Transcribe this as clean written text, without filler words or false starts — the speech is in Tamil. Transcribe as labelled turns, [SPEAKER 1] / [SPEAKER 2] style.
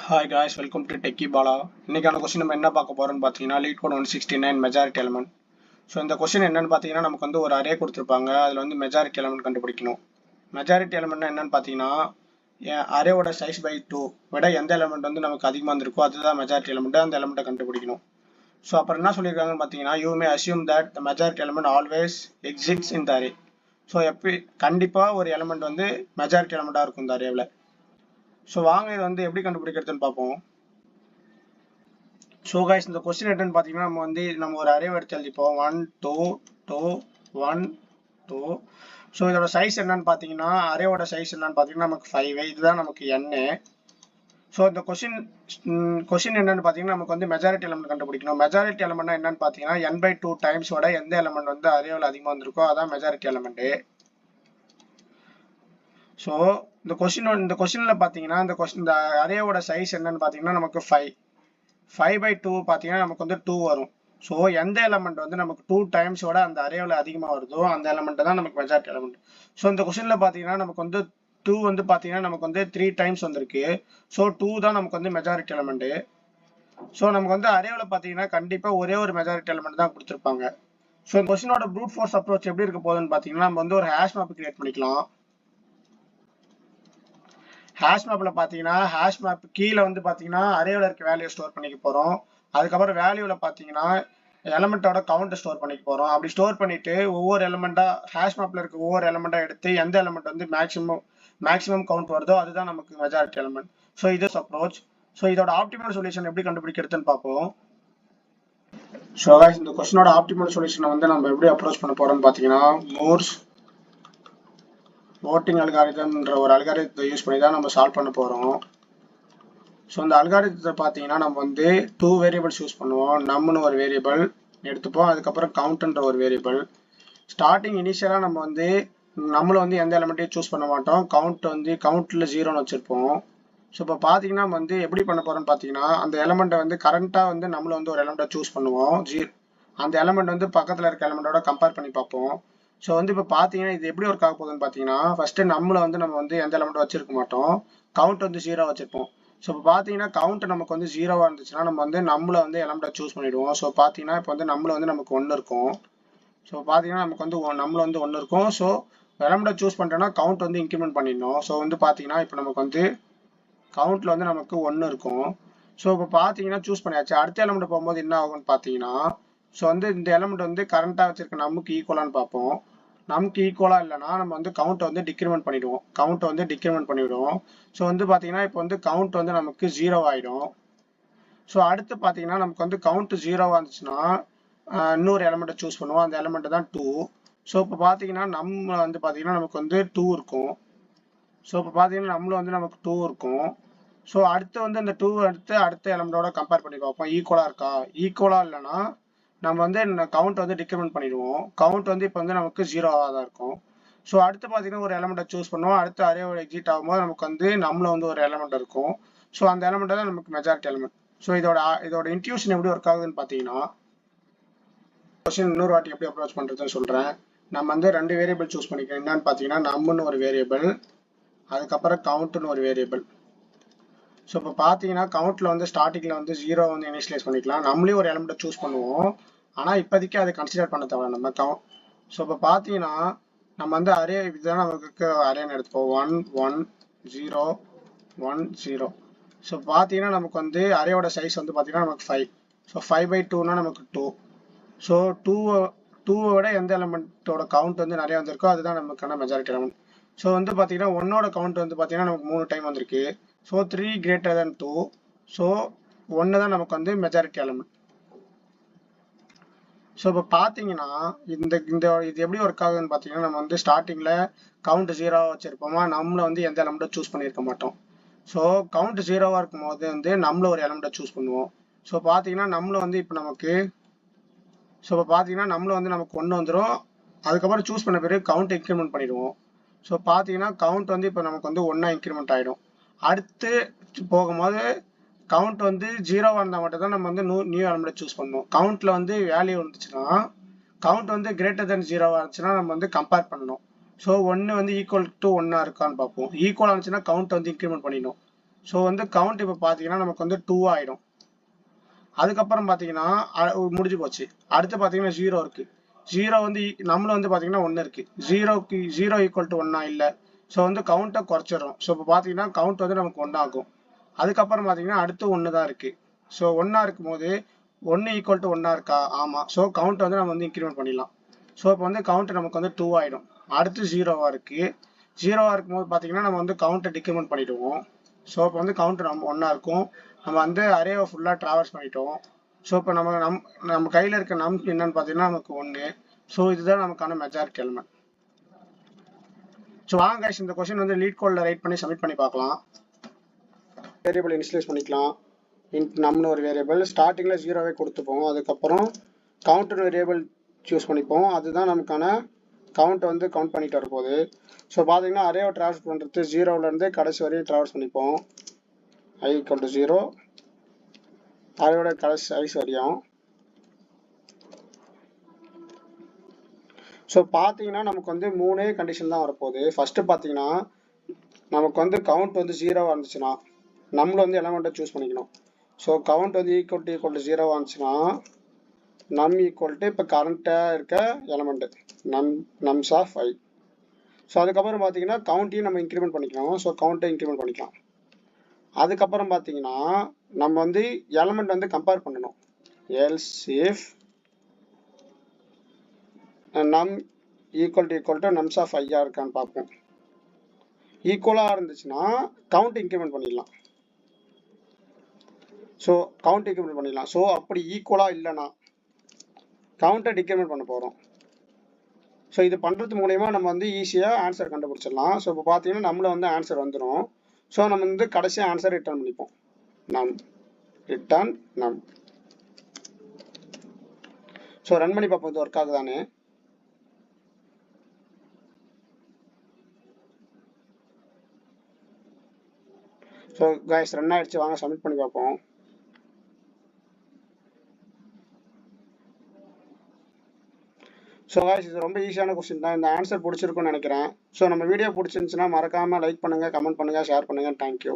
[SPEAKER 1] Hi guys, welcome to Techie Bala. இன்னைக்கான கொஸ்டின் நம்ம என்ன பார்க்க போறோம்னு பார்த்தீங்கன்னா லீட் கோட் 169 மெஜாரிட்டி எலமெண்ட். ஸோ இந்த கொஸ்டின் என்னன்னு பார்த்தீங்கன்னா நமக்கு வந்து ஒரு அரே கொடுத்துருப்பாங்க. அதில் வந்து மெஜாரிட்டி எலமெண்ட் கண்டுபிடிக்கணும். மெஜாரிட்டி எலமெண்ட்னா என்னன்னு பார்த்தீங்கன்னா அரேவோட சைஸ் பை 2 விட எந்த எலமெண்ட் வந்து நமக்கு அதிகமாக இருந்திருக்கோ அதுதான் மெஜாரிட்டி எலமெண்ட். அந்த எலமெண்ட்டை கண்டுபிடிக்கணும். ஸோ அப்புறம் என்ன சொல்லியிருக்காங்கன்னு பார்த்தீங்கன்னா you may assume that the majority element always exists in the array. So கண்டிப்பாக ஒரு எலமெண்ட் வந்து மெஜாரிட்டி எலமெண்ட்டாக இருக்கும் இந்த அரேவில். ஸோ வாங்க இது வந்து எப்படி கண்டுபிடிக்கிறதுன்னு பார்ப்போம். ஸோ கைஸ் இந்த கொஸ்டின் என்னன்னு பார்த்தீங்கன்னா நம்ம ஒரு அரே எடுத்து எழுதிப்போம் 1 2 2 1 2. ஸோ இதோட சைஸ் என்னன்னு பார்த்தீங்கன்னா அரேவோட சைஸ் என்னன்னு பார்த்தீங்கன்னா நமக்கு 5 இதுதான் நமக்கு n. ஸோ இந்த கொஸ்டின் என்னன்னு பார்த்தீங்கன்னா நமக்கு வந்து மெஜாரிட்டி எலமெண்ட் கண்டுபிடிக்கணும். மெஜாரிட்டி எலமெண்ட்னா என்னன்னு பார்த்தீங்கன்னா n/2 டைம்ஸோட எந்த எலமெண்ட் வந்து அரேவில் அதிகமாக வந்திருக்கோ அதான் மெஜாரிட்டி எலமெண்ட். ஸோ இந்த கொஸ்டின்ல பார்த்தீங்கன்னா இந்த அரேவோட சைஸ் என்னன்னு பார்த்தீங்கன்னா நமக்கு 5/2 பார்த்தீங்கன்னா நமக்கு வந்து 2 வரும். ஸோ எந்த எலமெண்ட் வந்து நமக்கு 2 டைம்ஸோட அந்த அரேவில் அதிகமாக வருதோ அந்த எலமெண்ட் தான் நமக்கு மெஜாரிட்டி எலமெண்ட். ஸோ இந்த கொஸ்டின்ல பார்த்தீங்கன்னா நமக்கு வந்து 2 வந்து பார்த்தீங்கன்னா நமக்கு வந்து 3 டைம்ஸ் வந்திருக்கு. ஸோ 2 தான் நமக்கு வந்து மெஜாரிட்டி எலமெண்ட். ஸோ நமக்கு வந்து அரேவில் பார்த்தீங்கன்னா கண்டிப்பாக ஒரே ஒரு மெஜாரிட்டி எலமெண்ட் தான் கொடுத்துருப்பாங்க. ஸோ இந்த கொஸ்டினோட ப்ரூட் ஃபோர்ஸ் அப்ரோச் எப்படி இருக்க போகுதுன்னு பார்த்தீங்கன்னா நம்ம வந்து ஒரு ஹேஷ் மேப் கிரியேட் பண்ணிக்கலாம். ஹேஷ் மேப்ல பாத்தீங்கன்னா ஹேஷ் மேப் கீழே வந்து பாத்தீங்கன்னா அரேவில் இருக்க வேல்யூ ஸ்டோர் பண்ணிக்க போறோம். அதுக்கப்புறம் வேல்யூல பாத்தீங்கன்னா எலமெண்டோட கவுண்ட் ஸ்டோர் பண்ணிக்க போறோம். அப்படி ஸ்டோர் பண்ணிட்டு ஒவ்வொரு எலமெண்டா ஹேஷ் மேப்ல இருக்க ஒவ்வொரு எலமெண்டா எடுத்து எந்த எலமெண்ட் வந்து மேக்ஸிமம் கவுண்ட் வருதோ அதுதான் நமக்கு மெஜாரிட்டி எலமெண்ட். ஸோ இது அப்ரோச். ஸோ இதோட ஆப்டிமல் சொல்யூஷன் எப்படி கண்டுபிடிக்கிறதுன்னு பார்ப்போம். ஸோ இந்த கொஸ்டினோட ஆப்டிமல் சொல்யூஷனை வந்து நம்ம எப்படி அப்ரோச் பண்ண போறோம்னு பாத்தீங்கன்னா மூர்ஸ் voting அல்காரிதம்ன்ற ஒரு அல்காரிதத்தை யூஸ் பண்ணி தான் நம்ம சால்வ் பண்ண போகிறோம். ஸோ இந்த அல்காரிதத்தை பார்த்தீங்கன்னா நம்ம வந்து 2 வேரியபிள்ஸ் யூஸ் பண்ணுவோம். நம்மனு ஒரு வேரியபிள் எடுத்துப்போம், அதுக்கப்புறம் கவுண்ட்ன்ற ஒரு வேரியபிள். ஸ்டார்டிங் இனிஷியலாக நம்ம வந்து நம்மளும் வந்து எந்த எலமெண்ட்டையும் சூஸ் பண்ண மாட்டோம். கவுண்ட்டில் 0ன்னு வச்சுருப்போம். ஸோ இப்போ பார்த்தீங்கன்னா நம்ம வந்து எப்படி பண்ண போகிறோம்னு பார்த்தீங்கன்னா அந்த எலமெண்ட்டை வந்து கரண்ட்டாக வந்து நம்மளும் வந்து ஒரு எலமெண்ட்டை சூஸ் பண்ணுவோம். அந்த எலமெண்ட் வந்து பக்கத்தில் இருக்க எலமெண்ட்டோட கம்பேர் பண்ணி பார்ப்போம். ஸோ வந்து இப்போ பார்த்தீங்கன்னா இது எப்படி ஒர்க் ஆக போகுதுன்னு பார்த்தீங்கன்னா ஃபஸ்ட்டு நம்ம வந்து எந்த எலமெண்ட் வச்சிருக்க மாட்டோம். கவுண்ட் வந்து 0 வச்சிருப்போம். ஸோ இப்போ பார்த்தீங்கன்னா கவுண்ட் நமக்கு வந்து 0வா இருந்துச்சுன்னா நம்ம வந்து வந்து எலமெண்ட்டை சூஸ் பண்ணிடுவோம். ஸோ பார்த்தீங்கன்னா இப்போ வந்து வந்து நமக்கு 1 இருக்கும். ஸோ பார்த்தீங்கன்னா நமக்கு வந்து வந்து 1 இருக்கும். ஸோ எலமெண்ட்டை சூஸ் பண்ணிட்டோம்னா கவுண்ட் வந்து இன்க்ரிமெண்ட் பண்ணிடணும். ஸோ வந்து பார்த்தீங்கன்னா இப்போ நமக்கு வந்து கவுண்ட்ல வந்து நமக்கு 1 இருக்கும். ஸோ இப்போ பார்த்தீங்கன்னா சூஸ் பண்ணியாச்சு. அடுத்த எலமெண்ட் போகும்போது என்ன ஆகும்னு பார்த்தீங்கன்னா ஸோ வந்து இந்த எலமெண்ட் வந்து கரண்ட்டாக வச்சிருக்க நமக்கு ஈக்குவலான்னு பார்ப்போம். நமக்கு ஈக்குவலா இல்லைன்னா நம்ம வந்து கவுண்ட் வந்து டிக்ரிமெண்ட் பண்ணிவிடுவோம். ஸோ வந்து பார்த்தீங்கன்னா இப்போ வந்து கவுண்ட் வந்து நமக்கு 0 ஆகிடும். ஸோ அடுத்து பார்த்தீங்கன்னா நமக்கு வந்து கவுண்ட் 0 இருந்துச்சுன்னா இன்னொரு எலமெண்ட்டை சூஸ் பண்ணுவோம். அந்த எலமெண்ட் தான் 2. ஸோ இப்போ பார்த்தீங்கன்னா நமக்கு வந்து 2 இருக்கும். ஸோ இப்போ பார்த்தீங்கன்னா வந்து நமக்கு 2 இருக்கும். ஸோ அடுத்து வந்து அந்த 2 எடுத்து அடுத்த எலமெண்டோட கம்பேர் பண்ணி பார்ப்போம். ஈக்குவலா இருக்கா? ஈக்குவலா இல்லைன்னா நம்ம வந்து கவுண்ட் வந்து டிக்ரிமெண்ட் பண்ணிடுவோம். கவுண்ட் வந்து இப்போ வந்து நமக்கு 0வா தான் இருக்கும். ஸோ அடுத்து பார்த்தீங்கன்னா ஒரு எலமெண்ட்டை சூஸ் பண்ணுவோம். அடுத்து அரேவோட எக்ஸிட் ஆகும்போது நமக்கு வந்து வந்து ஒரு எலமெண்ட் இருக்கும். ஸோ அந்த எலமெண்ட் தான் நமக்கு மெஜாரிட்டி எலமெண்ட். ஸோ இதோட இன்ட்யூஷன் எப்படி ஒர்க் ஆகுதுன்னு பார்த்தீங்கன்னா கொஸ்டின் இன்னொரு வாட்டி எப்படி அப்ரோச் பண்ணுறதுன்னு சொல்கிறேன். நம்ம வந்து 2 வேரியபிள் சூஸ் பண்ணிக்கிறோம். என்னன்னு பார்த்தீங்கன்னா நம்மன்னு ஒரு வேரியபிள், அதுக்கப்புறம் கவுண்ட்னு ஒரு வேரியபிள். ஸோ இப்போ பார்த்தீங்கன்னா கவுண்ட்ல வந்து ஸ்டார்டிங்கில் வந்து 0 வந்து இனிஷியலைஸ் பண்ணிக்கலாம். நம்மளே ஒரு எலமெண்ட்டை சூஸ் பண்ணுவோம். ஆனால் இப்போதைக்கு அதை கன்சிடர் பண்ண தேவை நம்ம ஸோ இப்போ பார்த்தீங்கன்னா நம்ம வந்து அரே இதுதான் நமக்கு அரேன்னு எடுத்துப்போம் 1 1 0 1 0. ஸோ பார்த்தீங்கன்னா நமக்கு வந்து அரேயோட சைஸ் வந்து பார்த்தீங்கன்னா நமக்கு 5. ஸோ 5/2னா நமக்கு 2. ஸோ 2விட எந்த எலமெண்ட்டோட கவுண்ட் வந்து நிறைய வந்திருக்கோ அதுதான் நமக்கான மெஜாரிட்டி எலமெண்ட். ஸோ வந்து பார்த்தீங்கன்னா 1ஓட கவுண்ட் வந்து பார்த்தீங்கன்னா நமக்கு 3 டைம் வந்திருக்கு. So 3 greater than 2. ஸோ 1 தான் நமக்கு வந்து மெஜாரிட்டி எலமெண்ட். ஸோ இப்போ பார்த்தீங்கன்னா இது எப்படி ஒர்க் ஆகுதுன்னு பார்த்தீங்கன்னா நம்ம வந்து ஸ்டார்டிங்கில் கவுண்ட் 0 வச்சிருப்போமா, வந்து எந்த எலமெண்ட்டை சூஸ் பண்ணியிருக்க மாட்டோம். ஸோ கவுண்ட் 0வா இருக்கும்போது வந்து ஒரு எலமெண்ட்டை சூஸ் பண்ணுவோம். ஸோ பார்த்தீங்கன்னா வந்து இப்போ நமக்கு வந்து நமக்கு 1 வந்துடும். அதுக்கப்புறம் சூஸ் பண்ண பிறகு கவுண்ட் இன்க்ரிமெண்ட் பண்ணிடுவோம். ஸோ பார்த்தீங்கன்னா கவுண்ட் வந்து இப்போ நமக்கு வந்து 1 இன்க்ரிமெண்ட் ஆகிடும். அடுத்து போகும்போது கவுண்ட் வந்து 0வா இருந்தால் மட்டும் தான் நம்ம வந்து நியூ எலமெண்ட் சூஸ் பண்ணுவோம். கவுண்ட்ல வந்து வேல்யூ இருந்துச்சுன்னா கவுண்ட் வந்து greater than 0வா இருந்துச்சுன்னா நம்ம வந்து கம்பேர் பண்ணணும். ஸோ 1 வந்து ஈக்குவல் டு 1 இருக்கான்னு பார்ப்போம். ஈக்குவல் இருந்துச்சுன்னா கவுண்ட் வந்து இன்க்ரிமெண்ட் பண்ணிடணும். ஸோ வந்து கவுண்ட் இப்போ பார்த்தீங்கன்னா நமக்கு வந்து 2 ஆகிடும். அதுக்கப்புறம் பார்த்தீங்கன்னா முடிஞ்சு போச்சு. அடுத்து பார்த்தீங்கன்னா 0 இருக்கு. 0 வந்து நம்மளும் வந்து பார்த்தீங்கன்னா 1 இருக்கு. 0 ஈக்குவல் டு 1 இல்லை. ஸோ வந்து கவுண்ட்டை குறைச்சிடுறோம். ஸோ இப்போ பார்த்தீங்கன்னா கவுண்ட் வந்து நமக்கு 1 ஆகும். அதுக்கப்புறம் பார்த்தீங்கன்னா அடுத்து 1 தான் இருக்கு. ஸோ 1 இருக்கும் போது 1 ஈக்குவல் டு 1 இருக்கா? ஆமாம். ஸோ கவுண்ட் வந்து நம்ம வந்து இன்க்ரிமெண்ட் பண்ணிடலாம். ஸோ இப்போ வந்து கவுண்ட் நமக்கு வந்து 2 ஆகிடும். அடுத்து 0வா இருக்கு. 0வா இருக்கும்போது பார்த்தீங்கன்னா நம்ம வந்து கவுண்ட்டை டிக்ரிமெண்ட் பண்ணிடுவோம். ஸோ இப்போ வந்து கவுண்ட் நம்ம 1 இருக்கும். நம்ம வந்து அரேவை ஃபுல்லாக ட்ராவல்ஸ் பண்ணிட்டோம். ஸோ இப்போ நம்ம கையில் இருக்க நம் என்னன்னு பார்த்தீங்கன்னா நமக்கு 1. ஸோ இதுதான் நமக்கான மெஜாரிட்டி எலிமெண்ட். ஸோ வாங்க கைஸ், இந்த கொஸ்டின் வந்து லீட் கோடில் ரைட் பண்ணி சப்மிட் பண்ணி பார்க்கலாம். வேரியபிள் இனிஷியலைஸ் பண்ணிக்கலாம். நம்னு ஒரு வேரியபிள் ஸ்டார்டிங்கில் 0வே கொடுத்துப்போம். அதுக்கப்புறம் கவுண்ட்னு வேரியபிள் சூஸ் பண்ணிப்போம். அதுதான் நமக்கான கவுண்ட் வந்து கவுண்ட் பண்ணிட்டு வரப்போகுது. ஸோ பார்த்தீங்கன்னா அரேவை ட்ராவல்ஸ் பண்ணுறது 0லேருந்து கடைசி வரையும் ட்ராவல்ஸ் பண்ணிப்போம். I = 0 அரேவோட கடைசி சைஸ் வரையும். ஸோ பார்த்தீங்கன்னா நமக்கு வந்து 3 கண்டிஷன் தான் வரப்போகுது. ஃபஸ்ட்டு பார்த்தீங்கன்னா நமக்கு வந்து கவுண்ட் வந்து 0 இருந்துச்சுன்னா நம்மள வந்து எலமெண்ட்டை சூஸ் பண்ணிக்கணும். ஸோ கவுண்ட் வந்து ஈக்குவல் டு 0 இருந்துச்சுன்னா நம் ஈக்குவல் டு இப்போ கரண்ட்டாக இருக்க element nums of I. So அதுக்கப்புறம் பார்த்தீங்கன்னா கவுண்ட்டையும் நம்ம இன்க்ரிமெண்ட் பண்ணிக்கணும். ஸோ கவுண்ட்டை இன்க்ரிமெண்ட் பண்ணிக்கலாம். அதுக்கப்புறம் பார்த்தீங்கன்னா நம்ம வந்து எலமெண்ட் வந்து கம்பேர் பண்ணணும். எல்ஸ் இஃப் நம் ஈக்குவல் டு நம்ஸ் ஆஃப் ஐயா இருக்கான்னு பார்ப்போம். ஈக்குவலாக இருந்துச்சுன்னா கவுண்ட் இன்க்ரிமெண்ட் பண்ணிடலாம். ஸோ கவுண்ட் இன்க்ரிமெண்ட் பண்ணிடலாம். ஸோ அப்படி ஈக்குவலாக இல்லைன்னா கவுண்ட்டை டிக்ரிமெண்ட் பண்ண போகிறோம். ஸோ இது பண்ணுறது மூலயமா நம்ம வந்து ஈஸியாக ஆன்சர் கண்டுபிடிச்சிடலாம். ஸோ இப்போ பார்த்தீங்கன்னா நம்மள வந்து ஆன்சர் வந்துடும். ஸோ நம்ம வந்து கடைசியாக ஆன்சர் ரிட்டர்ன் பண்ணிப்போம். ரிட்டர்ன் நம். ஸோ ரன் பண்ணி பார்ப்போம், இது ஒர்க் ஆகுதானே. ஸோ கைஸ் ரன் ஆகிடுச்சு. வாங்க சப்மிட் பண்ணி பார்ப்போம். ஸோ கைஸ் இது ரொம்ப ஈஸியான கொஸ்டின் தான். இந்த ஆன்சர் பிடிச்சிருக்குன்னு நினைக்கிறேன். ஸோ நம்ம வீடியோ பிடிச்சிருந்துச்சுன்னா மறக்காமல் லைக் பண்ணுங்கள், கமெண்ட் பண்ணுங்கள், ஷேர் பண்ணுங்கள். தேங்க்யூ.